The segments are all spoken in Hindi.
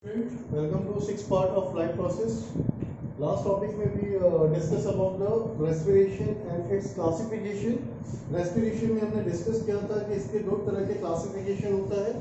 Welcome to sixth part of life process. Last topic में भी discuss about the respiration and its classification. Respiration में हमने discuss किया था कि इसके दो तरह के classification होता है,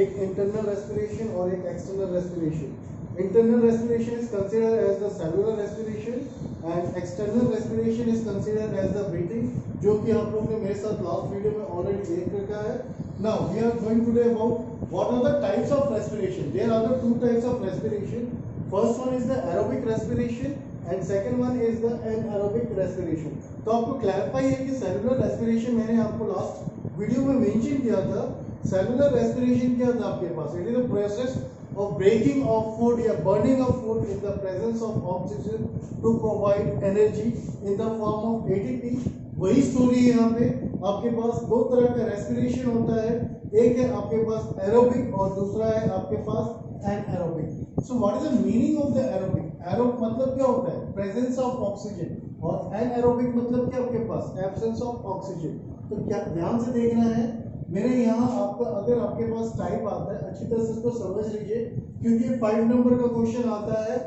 एक internal respiration और एक external respiration. Internal respiration is considered as the cellular respiration and external respiration is considered as the breathing, जो कि आप लोगों ने मेरे साथ last video में already देख रखा है. Now we are going today about what are the types of respiration. There are the two types of respiration. First one is the aerobic respiration and second one is the anaerobic respiration. तो आपको क्लैरिफाई है कि सेलुलर रेस्पिरेशन मैंने आपको लास्ट वीडियो में मेंशन किया था. सेलुलर रेस्पिरेशन क्या था आपके पास? It is a process of breaking of food या burning of food in the presence of oxygen to provide energy in the form of ATP. वही स्टोरी है यहाँ पे. आपके पास दो तरह का रेस्पिरेशन होता है, एक है आपके पास एरोबिक और दूसरा है आपके पास anaerobic. So what is the meaning of the aerobic? Aerobe मतलब क्या होता है? Presence of oxygen. और एनएरोबिक मतलब क्या आपके पास? Absence of oxygen. तो क्या ध्यान से देखना है मेरे यहाँ आपका, अगर आपके पास टाइप आता है अच्छी तरह से इसको समझ लीजिए, क्योंकि 5 नंबर का क्वेश्चन आता है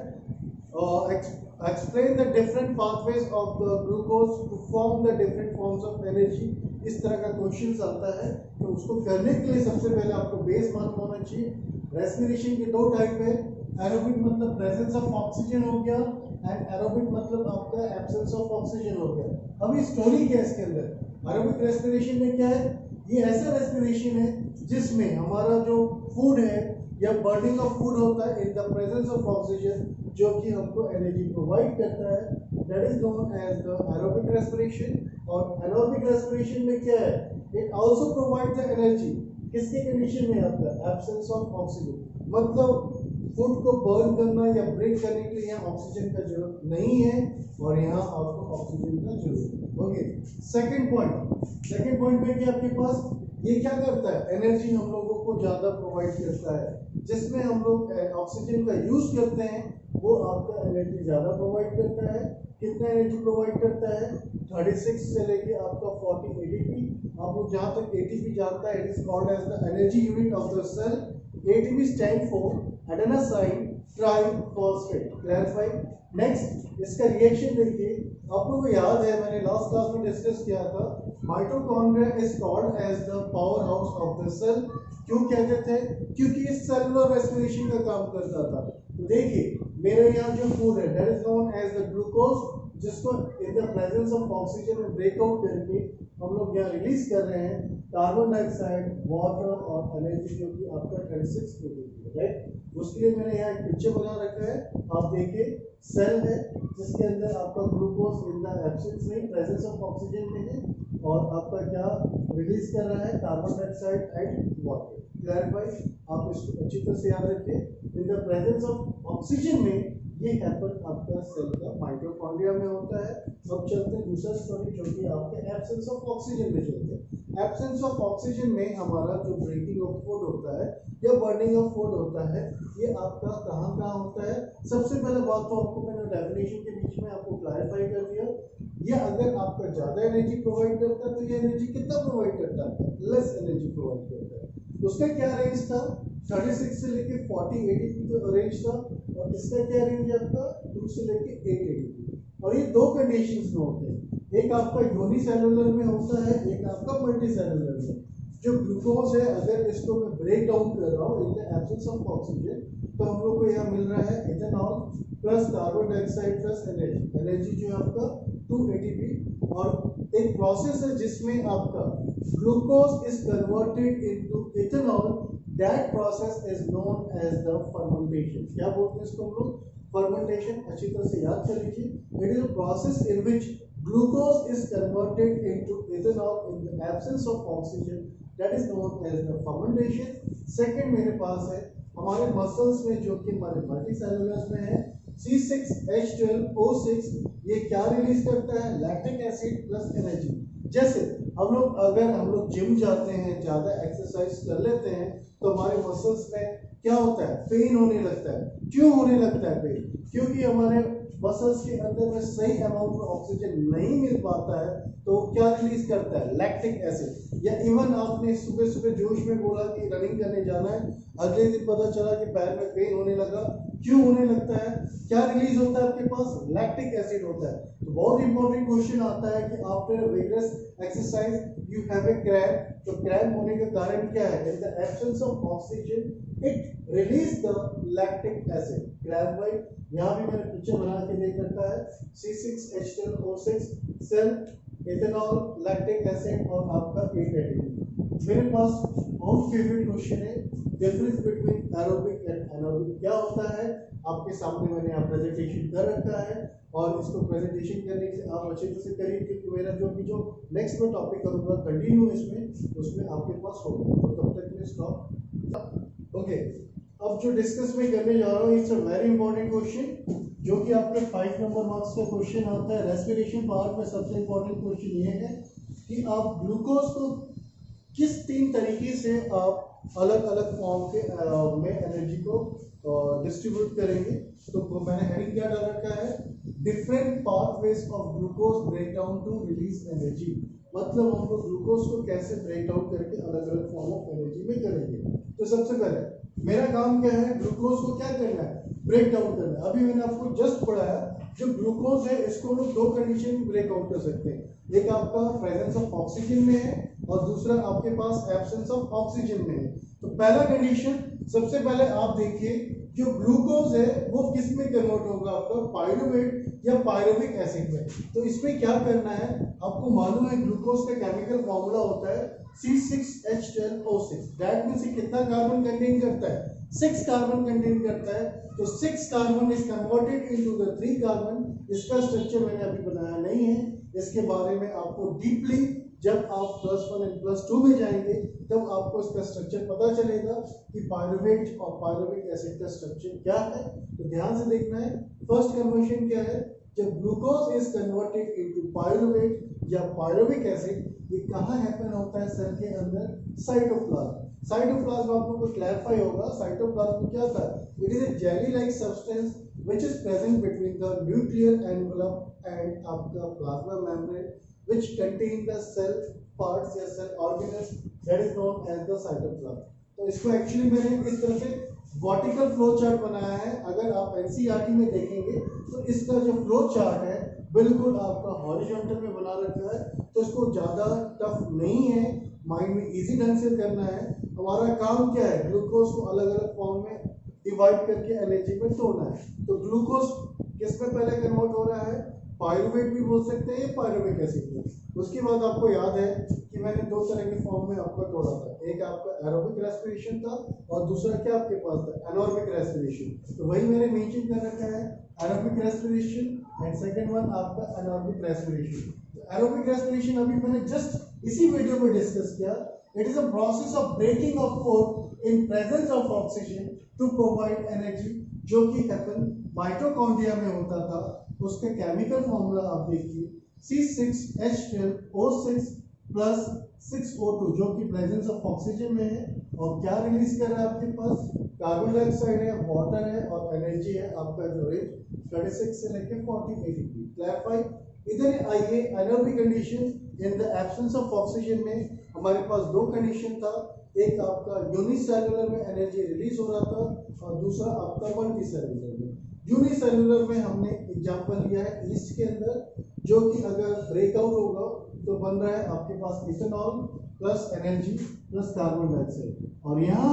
explain the different pathways of the glucose to form the different forms of energy. इस तरह का क्वेश्चन आता है, तो उसको करने के लिए सबसे पहले आपको बेस मालूम होना चाहिए. रेस्पिरेशन के दो टाइप है. एरोबिक मतलब प्रेजेंस ऑफ ऑक्सीजन हो गया एंड एरोबिक मतलब आपका एब्सेंस ऑफ ऑक्सीजन हो गया. अभी स्टोरी क्या है इसके अंदर? एरोबिक रेस्पिरेशन में क्या है? ये ऐसा रेस्पिरेशन है जिसमें हमारा जो फूड है या बर्निंग ऑफ फूड होता है in the presence of oxygen, जो कि हमको एनर्जी प्रोवाइड करता है. That is known as the aerobic respiration. और एनारोबिक रेस्पिरेशन में क्या है? It also provide the energy. किसके कंडीशन में आता है? Absence of oxygen. मतलब फूड को बर्न करना या ब्रेक करने के लिए यहाँ ऑक्सीजन का जरूरत नहीं है और यहाँ आपको ऑक्सीजन का जरूरत है. ओके. सेकंड पॉइंट में क्या आपके पास ये क्या करता है? एनर्जी हम लोगों को ज्यादा प्रोवाइड करता है. जिसमें हम लोग ऑक्सीजन का यूज करते हैं वो आपका एनर्जी ज्यादा प्रोवाइड करता है. कितना एनर्जी प्रोवाइड करता है? 36 से लेके आपका 40 एटीपी. आप लोग जहां तक एटीपी जानता है, it is called as the energy unit of the cell. ATP stand for adenosine triphosphate. Clarify. Next इसका रिएक्शन देखिए. आप लोगों को याद है मैंने लास्ट क्लास में डिस्कस किया था, mitochondria is called as the powerhouse of the cell. क्यों कहते थे? क्योंकि ये सेलुलर रेस्पिरेशन का काम करता था. तो देखिए मेरे यहाँ जो फूड है that is known as the glucose, जिसको in the presence of oxygen में ब्रेकआउट करके हम लोग यहाँ रिलीज कर रहे हैं कार्बन डाइऑक्साइड, वाटर और एनर्जी, जो कि आपका 36 है. राइट. उसके लिए मैंने यहाँ एक पिक्चर बना रखा है. आप देखिए सेल है जिसके अंदर आपका ग्लूकोज इन द एब्सेंस नहीं प्रेजेंस ऑफ ऑक्सीजन में है और आपका क्या रिलीज कर रहा है? Carbon dioxide and water. Clarify. आप इसको अच्छी तरह से याद रखिए. इन द प्रेजेंस ऑफ ऑक्सीजन में ये हैपन आपका सेल का माइटोकॉन्ड्रिया में होता है. अब चलते हैं दूसरा स्टोरी जो कि आपके एब्सेंस ऑफ ऑक्सीजन में चलते हैं. एब्सेंस ऑफ ऑक्सीजन में हमारा जो ब्रेकिंग ऑफ फूड होता है या बर्निंग ऑफ फूड होता है, ये आपका कहाँ होता है? सबसे पहले बात तो आपको मैंने डेफिनेशन के बीच में आपको क्लैरिफाई कर दिया. ये अगर आपका ज्यादा एनर्जी प्रोवाइड करता है तो ये एनर्जी कितना प्रोवाइड करता है? लेस एनर्जी प्रोवाइड करता है. उसका क्या रेंज था? 36 से लेके 40 एटीपी तो रेंज था. और इसका क्या रेंज है आपका? 2 से लेके 8 एटीपी. और ये दो कंडीशंस में होते हैं. एक आपका यूनिसेलुलर में होता है, एक आपका मल्टीसेलुलर में. जो ग्लूकोज है अगर इसको मैं ब्रेक डाउन कर रहा हूँ in the absence of oxygen, तो हम लोग को यहाँ मिल रहा है ethanol plus carbon dioxide plus energy. Energy जो है आपका 2 एटीपी. और एक प्रोसेस है जिसमें आपका glucose is converted into ethanol. That process is known as the fermentation. क्या बोलते हैं इसको हम लोग? फर्मेंटेशन. अच्छी तरह से याद कर लीजिए. It is a process in which glucose is converted into ethanol in the absence of oxygen. That is known as the fermentation. Second मेरे पास है हमारे मसल्स में जो कि हमारे मल्टीसेलुलर्स में है C6H12O6. ये क्या रिलीज करता है? Lactic acid plus energy. जैसे अगर हम लोग जिम जाते हैं, ज्यादा एक्सरसाइज कर लेते हैं, तो हमारे मसल्स में क्या होता है? पेन होने लगता है. क्यों होने लगता है पेन? क्योंकि हमारे मसल्स के अंदर में सही अमाउंट में ऑक्सीजन नहीं मिल पाता है तो क्या रिलीज करता है, लैक्टिक एसिड। या इवन आपने सुबह सुबह जोश में बोला कि रनिंग करने जाना है, अगले दिन पता चला कि पैर में पेन होने लगा, क्यों होने लगता है, क्या रिलीज होता है आपके पास, लैक्टिक एसिड होता है। तो बहुत इंपॉर्टेंट क्वेश्चन आता है कि after vigorous exercise you have a cramp, तो क्रैम्प होने का कारण क्या है, in the absence of oxygen it release the lactic acid. Cramp भाई यहाँ भी मैंने पिक्चर बना के देख रखा है, C6H12O6 cell, ethanol, lactic acid और आपका एटीपी। मेरे पास बहुत फेवरेट क्वेश्चन है, difference between aerobic and anaerobic क्या होता है, आपके सामने मैंने यहाँ प्रेजेंटेशन कर रखा है और इसको प्रेजेंटेशन करने के लिए आप अच्छे से करिए क्योंकि मेरा जो नेक्स्ट में टॉपिक करूँगा कंटिन्यू इसमें उसमें आपके पास होगा, तो तब तक में स्टॉप। ओके, अब जो डिस्कस में करने जा रहा हूँ it's a very important question जो कि आपके 5 नंबर मार्क्स का क्वेश्चन आता है। रेस्पिरेशन पार्ट में सबसे इंपॉर्टेंट क्वेश्चन ये है कि आप ग्लूकोज को किस 3 तरीके से आप अलग अलग फॉर्म के में एनर्जी को डिस्ट्रीब्यूट करेंगे। तो मैंने हेडिंग क्या डाल रखा है, different pathways of glucose break down to release energy. मतलब हम लोग ग्लूकोज को कैसे ब्रेक डाउन करके अलग अलग फॉर्म ऑफ एनर्जी में करेंगे। तो सबसे पहले मेरा काम क्या है, ग्लूकोज को क्या करना है, ब्रेक डाउन करना है। अभी मैंने आपको जस्ट पढ़ाया जो ग्लूकोज है इसको हम लोग 2 कंडीशन में ब्रेक आउट कर सकते हैं, एक आपका प्रेजेंस ऑफ ऑक्सीजन में है और दूसरा आपके पास एब्सेंस ऑफ ऑक्सीजन में है। तो पहला कंडीशन सबसे पहले आप देखिए जो ग्लूकोज है वो किस में कन्वर्ट होगा, आपका पायरुवेट या पायरुविक एसिड में। तो इसमें क्या करना है, आपको मालूम है ग्लूकोज का केमिकल फॉर्मूला होता है C6H12O6। दैट मींस ये कितना कार्बन कंटेन करता है, 6 कार्बन कंटेन करता है। तो 6 carbon is converted into the 3 carbon. इसका स्ट्रक्चर मैंने अभी बनाया नहीं है, इसके बारे में आपको डीपली जब आप +1 एंड +2 में जाएंगे तब आपको इसका स्ट्रक्चर पता चलेगा कि पायरुवेट और पायरुविक एसिड का स्ट्रक्चर क्या है। तो ध्यान से देखना है, फर्स्ट कन्वर्शन क्या है, जब glucose is converted into pyruvate या पायरुविक एसिड, ये कहाँ हैपन होता है, सेल के अंदर, साइटोप्लाज्म। साइटोप्लाज्म आपको को क्लैरिफाई होगा, साइटोप्लाज्म क्या होता है, it is a jelly like substance which is present between the nuclear envelope and आपका plasma membrane which contain the cell parts या cell organelles that is known as the cytoplasm। तो इसको एक्चुअली मैंने इस तरह से वर्टिकल फ्लो चार्ट बनाया है। अगर आप एनसीईआरटी में देखेंगे तो इसका जो फ्लो चार्ट है बिल्कुल आपका हॉरिजॉन्टल में बना रखा है, तो इसको ज़्यादा टफ नहीं है, माइंड में इजी ढंग से करना है। हमारा काम क्या है, ग्लूकोज को अलग अलग फॉर्म में डिवाइड करके एनर्जी में तोड़ना है। तो ग्लूकोज किस में पहले कन्वर्ट हो रहा है, पायरुवेट भी बोल सकते हैं, पायरुविक एसिड में। उसके बाद आपको याद है कि मैंने 2 तरह के फॉर्म में आपका तोड़ा था, एक आपका एरोबिक रेस्पिरेशन था और दूसरा क्या आपके पास था, एनारोबिक रेस्पिरेशन। तो वही मैंने मेंशन कर रखा है, aerobic respiration and second one आपका एनारोबिक रेस्पिरेशन। तो एरोबिक रेस्पिरेशन अभी मैंने जस्ट इसी वीडियो में डिस्कस किया। It is a process of breaking of food in presence of oxygen to provide energy, जो कि हैपन माइटोकॉन्ड्रिया में होता था। उसके केमिकल फॉर्मूला आप देखिए C6H12O6 प्लस 6O2 जो कि प्रेजेंस ऑफ ऑक्सीजन में है, और क्या रिलीज कर रहा है आपके पास, कार्बन डाइऑक्साइड है, वाटर है और एनर्जी है आपका जो रेट 36 से लेके 40 ATP। क्लैरिफाई। इधर आइए anaerobic condition, in the absence of oxygen में हमारे पास 2 कंडीशन था, एक आपका यूनिसेलुलर में एनर्जी रिलीज हो रहा था और दूसरा आपका मल्टीसेलुलर में। यूनिसेलुलर में हमने एग्जांपल लिया है ईस्ट के अंदर, जो कि अगर ब्रेकआउट होगा तो बन रहा है आपके पास ethanol plus energy plus carbon dioxide, और यहाँ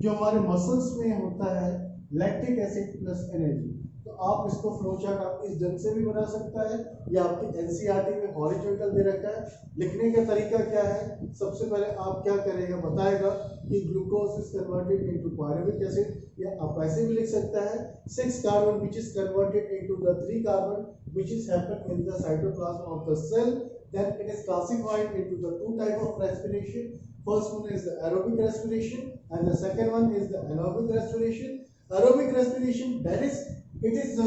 जो हमारे मसल्स में होता है लैक्टिक एसिड प्लस एनर्जी। तो आप इसको फ्लो चार्ट आप इस ढंग से भी बना सकता है, या आपकी एनसीईआरटी में हॉरिजॉन्टल दे रखा है। लिखने का तरीका क्या है, सबसे पहले आप क्या करेगा, बताएगा कि glucose is converted into pyruvic acid, या आप ऐसे भी लिख सकता है 6 carbon which is converted into the 3 carbon which is happen in the cytoplasm of the cell. Then it is classified into the 2 type of respiration. First one is the aerobic respiration and the second one is the anaerobic respiration. Aerobic respiration, that is it is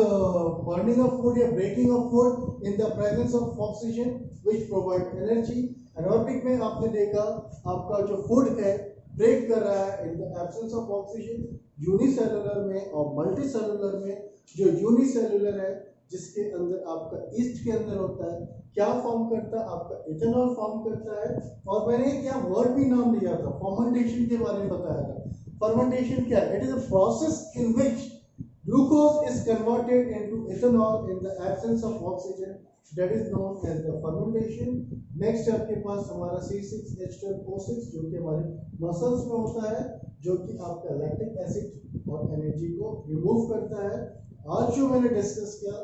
burning of food या breaking of food in the presence of oxygen which provide energy. Anaerobic में आपने देखा आपका जो food है ब्रेक कर रहा है in the absence of oxygen। Unicellular में और मल्टीसेलुलर में, जो यूनिसेलुलर है जिसके अंदर आपका ईस्ट के अंदर होता है, क्या फॉर्म करता है? आपका इथेनॉल फॉर्म करता है। और मैंने क्या वर्ड भी नाम दिया था, फर्मेंटेशन के बारे में बताया था। फर्मेंटेशन क्या है? It is a process in which glucose is converted into ethanol in the absence of oxygen, that is known as the fermentation. Next आपके पास हमारा C6H12O6 जो कि हमारे मसल्स में होता है, जो कि आपका लैक्टिक एसिड और एनर्जी को रिमूव करता है। आज जो मैंने डिस्कस किया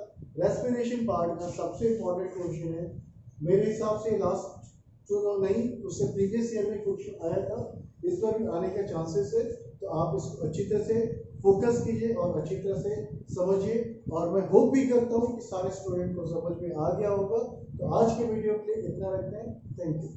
रेस्पिरेशन पार्ट का सबसे इंपॉर्टेंट क्वेश्चन है, मेरे हिसाब से लास्ट जो नहीं उससे प्रीवियस ईयर में क्वेश्चन आया था, इस बार भी आने के चांसेस है। तो आप इसको अच्छी तरह से फोकस कीजिए और अच्छी तरह से समझिए, और मैं होप भी करता हूँ कि सारे स्टूडेंट को समझ में आ गया होगा। तो आज के वीडियो के लिए इतना रखते हैं। Thank you.